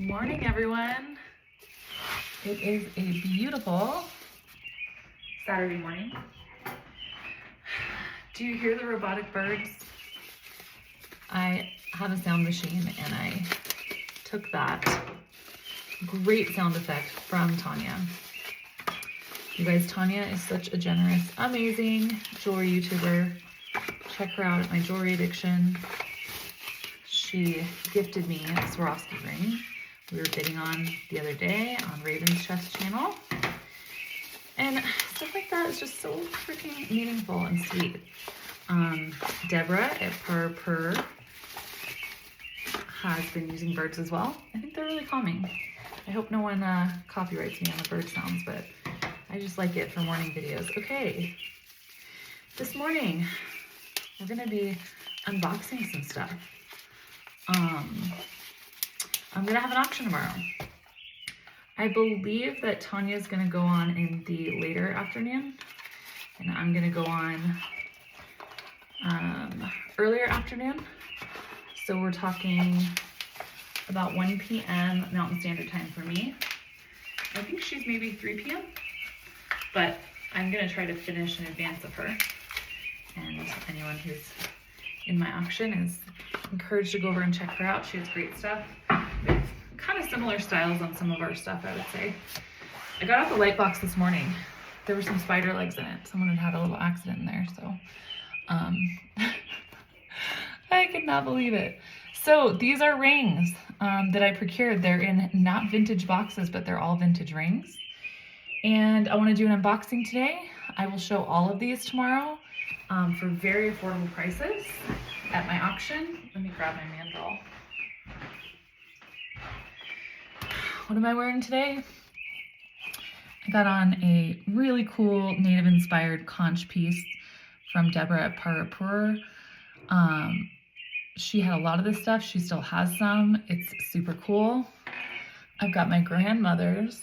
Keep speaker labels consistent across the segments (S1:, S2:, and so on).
S1: Morning, everyone. It is a beautiful Saturday morning. Do you hear the robotic birds? I have a sound machine and I took that great sound effect from Tanya. You guys, Tanya is such a generous, amazing jewelry YouTuber. Check her out at My Jewelry Addiction. She gifted me a Swarovski ring we were bidding on the other day on Raven's Chest channel. And stuff like that is just so freaking meaningful and sweet. Deborah at Purr has been using birds as well. I think they're really calming. I hope no one copyrights me on the bird sounds, but I just like it for morning videos. Okay, this morning we're gonna be unboxing some stuff. I'm gonna have an auction tomorrow. I believe that Tanya's gonna go on in the later afternoon, and I'm gonna go on earlier afternoon. So we're talking about 1 p.m. Mountain Standard Time for me. I think she's maybe 3 p.m., but I'm gonna try to finish in advance of her. And anyone who's in my auction is encouraged to go over and check her out. She has great stuff. We have kind of similar styles on some of our stuff, I would say. I got out the light box this morning. There were some spider legs in it. Someone had had a little accident in there, so I could not believe it. So these are rings that I procured. They're in not vintage boxes, but they're all vintage rings. And I want to do an unboxing today. I will show all of these tomorrow for very affordable prices at my auction. Let me grab my mandrel. What am I wearing today? I got on a really cool native inspired conch piece from Deborah at Purr. She had a lot of this stuff. She still has some. It's super cool. I've got my grandmother's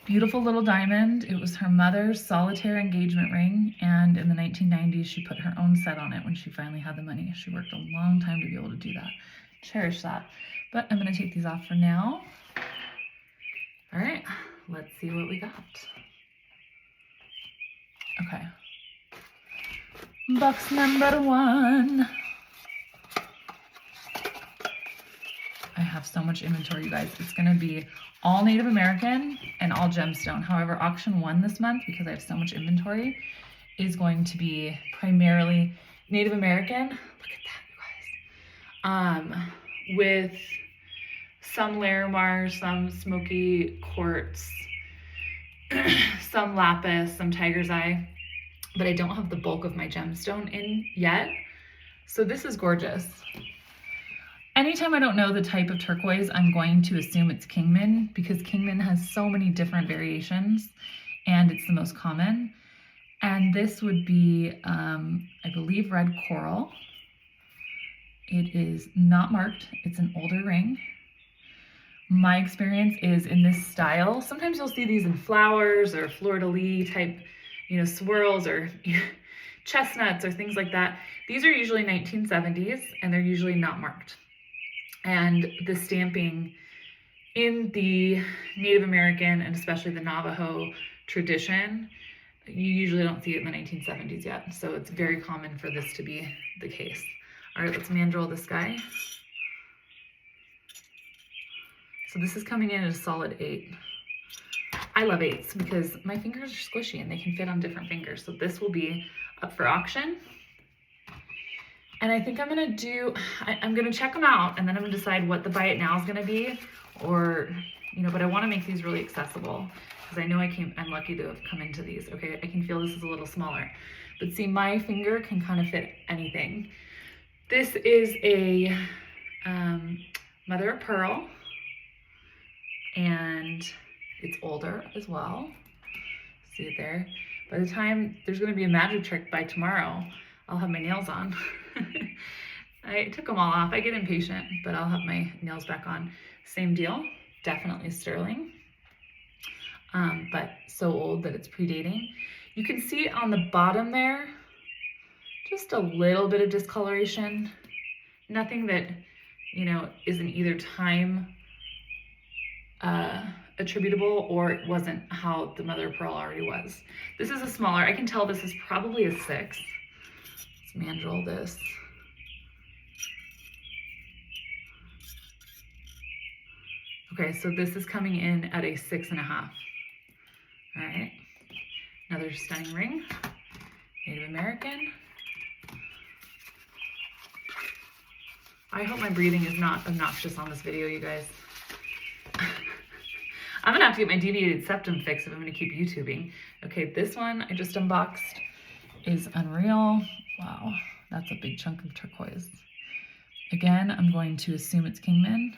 S1: beautiful little diamond. It was her mother's solitaire engagement ring, and in the 1990s she put her own set on it when she finally had the money. She worked a long time to be able to do that. Cherish that. But I'm going to take these off for now. All right, let's see what we got. Okay. Box number 1. I have so much inventory, you guys. It's going to be all Native American and all gemstone. However, auction 1 this month, because I have so much inventory, is going to be primarily Native American. Look at that, you guys. With some Larimar, some smoky quartz, some lapis, some tiger's eye, but I don't have the bulk of my gemstone in yet. So this is gorgeous. Anytime I don't know the type of turquoise, I'm going to assume it's Kingman, because Kingman has so many different variations and it's the most common. And this would be, I believe, red coral. It is not marked. It's an older ring. My experience is in this style. Sometimes you'll see these in flowers or fleur-de-lis type, swirls or chestnuts or things like that. These are usually 1970s and they're usually not marked. And the stamping in the Native American and especially the Navajo tradition, you usually don't see it in the 1970s yet. So it's very common for this to be the case. All right, let's mandrel this guy. So this is coming in at a solid 8. I love 8s because my fingers are squishy and they can fit on different fingers. So this will be up for auction. And I think I'm gonna check them out and then I'm gonna decide what the buy it now is gonna be, or, but I wanna make these really accessible because I know I'm lucky to have come into these. Okay, I can feel this is a little smaller, but see, my finger can kind of fit anything. This is a mother of pearl, and it's older as well. See it there? By the time there's gonna be a magic trick by tomorrow, I'll have my nails on. I took them all off. I get impatient, but I'll have my nails back on. Same deal, definitely sterling, but so old that it's predating. You can see on the bottom there, just a little bit of discoloration. Nothing that, is in either time attributable, or it wasn't how the mother of pearl already was. This is a smaller, I can tell this is probably a 6. Let's mandrel this. Okay, so this is coming in at a 6.5. All right, another stunning ring, Native American. I hope my breathing is not obnoxious on this video, you guys. I'm gonna have to get my deviated septum fixed if I'm gonna keep YouTubing. Okay, this one I just unboxed is unreal. Wow, that's a big chunk of turquoise. Again, I'm going to assume it's Kingman.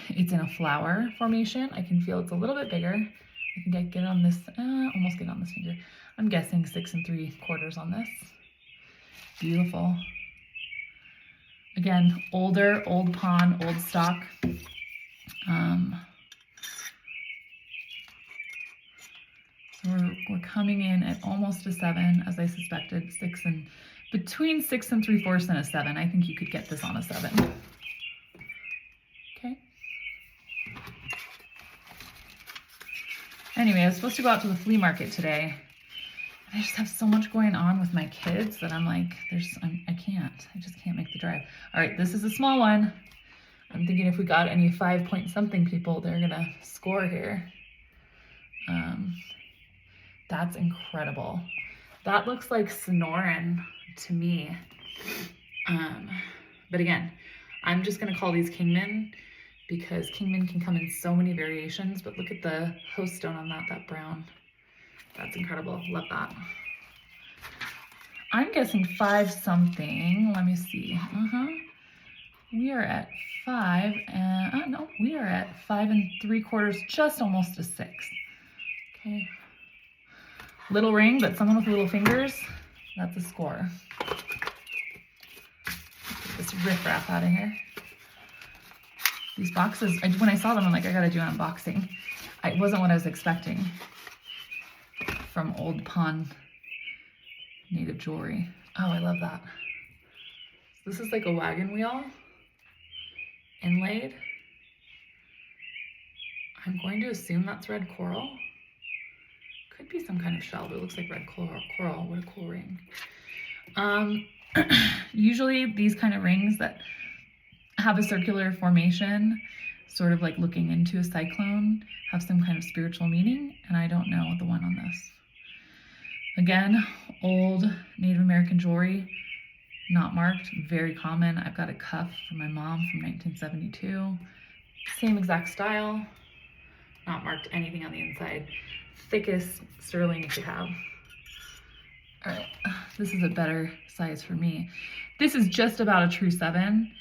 S1: It's in a flower formation. I can feel it's a little bit bigger. I think I get it on this, almost get it on this finger. I'm guessing 6 3/4 on this. Beautiful. Again, older, old pawn, old stock. So we're coming in at almost a 7, as I suspected, between 6 3/4 and a 7. I think you could get this on a 7. Okay. Anyway, I was supposed to go out to the flea market today. I just have so much going on with my kids that I'm like, I just can't make the drive. All right, this is a small one. I'm thinking if we got any 5-point-something people, they're gonna score here. That's incredible. That looks like Sonoran to me. But again, I'm just gonna call these Kingman because Kingman can come in so many variations, but look at the host stone on that brown. That's incredible, love that. I'm guessing 5-something, let me see. We are at 5, no, we are at 5 3/4, just almost a 6. Okay. Little ring, but someone with little fingers, that's a score. Get this riffraff out of here. These boxes, when I saw them, I'm like, I gotta do an unboxing. It wasn't what I was expecting from old pawn native jewelry. Oh, I love that. So this is like a wagon wheel inlaid. I'm going to assume that's red coral. Could be some kind of shell, but it looks like red coral. What a cool ring. Usually these kind of rings that have a circular formation, sort of like looking into a cyclone, have some kind of spiritual meaning, and I don't know the one on this. Again, old Native American jewelry, not marked, very common. I've got a cuff from my mom from 1972. Same exact style, not marked anything on the inside. Thickest sterling you could have. All right, this is a better size for me. This is just about a true 7.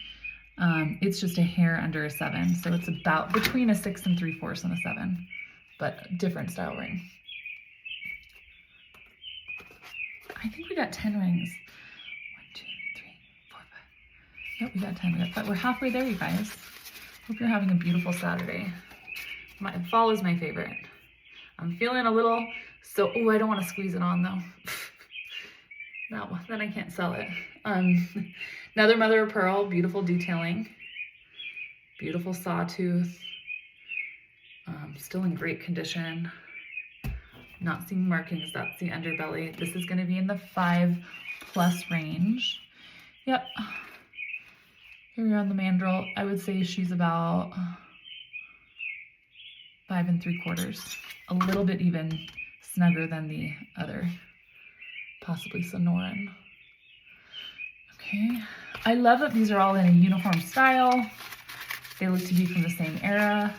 S1: It's just a hair under a 7, so it's about between a 6 3/4 and a 7, but different style ring. I think we got 10 rings. 1, 2, 3, 4, 5. Yep, we got 10. We're halfway there, you guys. Hope you're having a beautiful Saturday. Fall is my favorite. I'm feeling a little, I don't want to squeeze it on though. No, then I can't sell it. Another mother of pearl, beautiful detailing. Beautiful sawtooth. Still in great condition. Not seeing markings, that's the underbelly. This is going to be in the 5+ range. Yep. Here we are on the mandrel. I would say she's about 5 3/4. A little bit even snugger than the other, possibly Sonoran. Okay. I love that these are all in a uniform style. They look to be from the same era.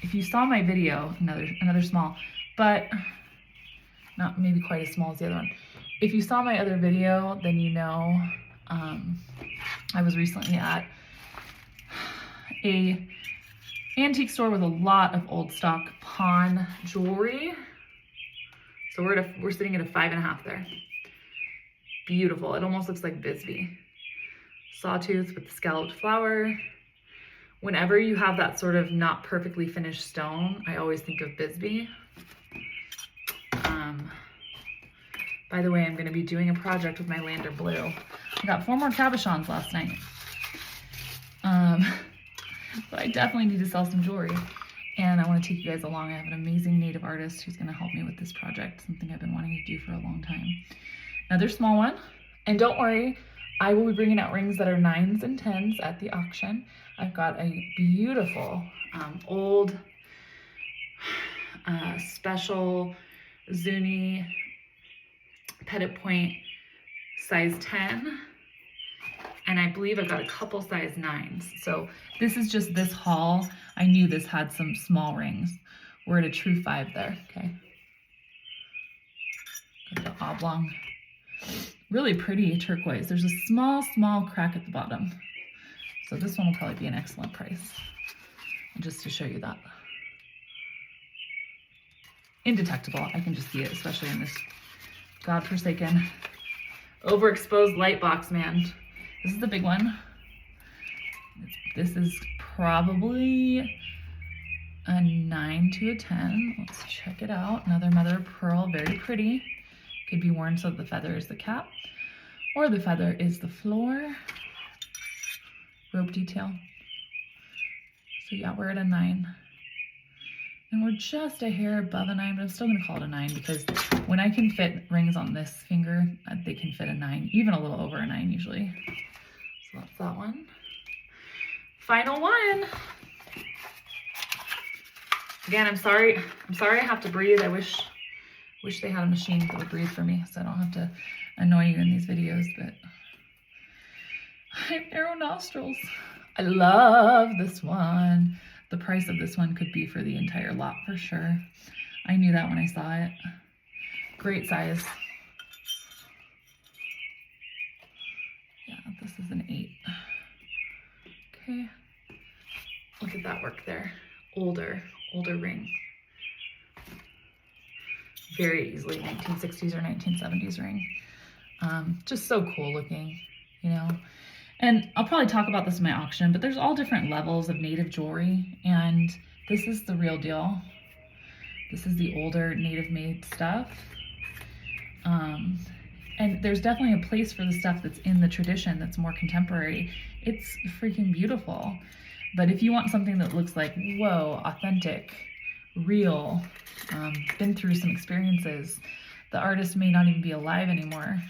S1: If you saw my video, another small, but not maybe quite as small as the other one. If you saw my other video, then you know I was recently at a antique store with a lot of old stock pawn jewelry. So we're sitting at a 5.5 there. Beautiful. It almost looks like Bisbee. Sawtooth with the scalloped flower. Whenever you have that sort of not perfectly finished stone, I always think of Bisbee. By the way, I'm going to be doing a project with my Lander Blue. I got 4 more cabochons last night. So I definitely need to sell some jewelry. And I want to take you guys along. I have an amazing native artist who's going to help me with this project, something I've been wanting to do for a long time. Another small one. And don't worry, I will be bringing out rings that are 9s and 10s at the auction. I've got a beautiful old special Zuni Petit Point size 10. And I believe I've got a couple size 9s. So this is just this haul. I knew this had some small rings. We're at a true 5 there, okay? Got the oblong. Really pretty turquoise. There's a small crack at the bottom. So this one will probably be an excellent price. And just to show you that. Indetectable, I can just see it, especially in this godforsaken, overexposed light box, man. This is the big one. This is probably a 9 to a 10. Let's check it out. Another mother of pearl, very pretty. Could be worn so the feather is the cap, or the feather is the floor. Rope detail. So yeah, we're at a 9. And we're just a hair above a 9, but I'm still gonna call it a 9 because when I can fit rings on this finger, they can fit a 9, even a little over a 9 usually. So that's that one. Final one. Again, I'm sorry I have to breathe. I wish they had a machine that would breathe for me so I don't have to annoy you in these videos, but I have narrow nostrils. I love this one. The price of this one could be for the entire lot for sure. I knew that when I saw it. Great size. Yeah, this is an 8. Okay. Look at that work there. Older ring. Very easily 1960s or 1970s ring. Just so cool looking, you know. And I'll probably talk about this in my auction, but there's all different levels of native jewelry, and this is the real deal. This is the older native made stuff. And there's definitely a place for the stuff that's in the tradition that's more contemporary. It's freaking beautiful. But if you want something that looks like, whoa, authentic, real, been through some experiences, the artist may not even be alive anymore.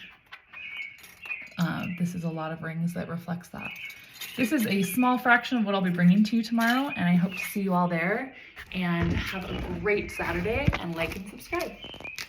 S1: This is a lot of rings that reflects that. This is a small fraction of what I'll be bringing to you tomorrow, and I hope to see you all there. And have a great Saturday, and like and subscribe.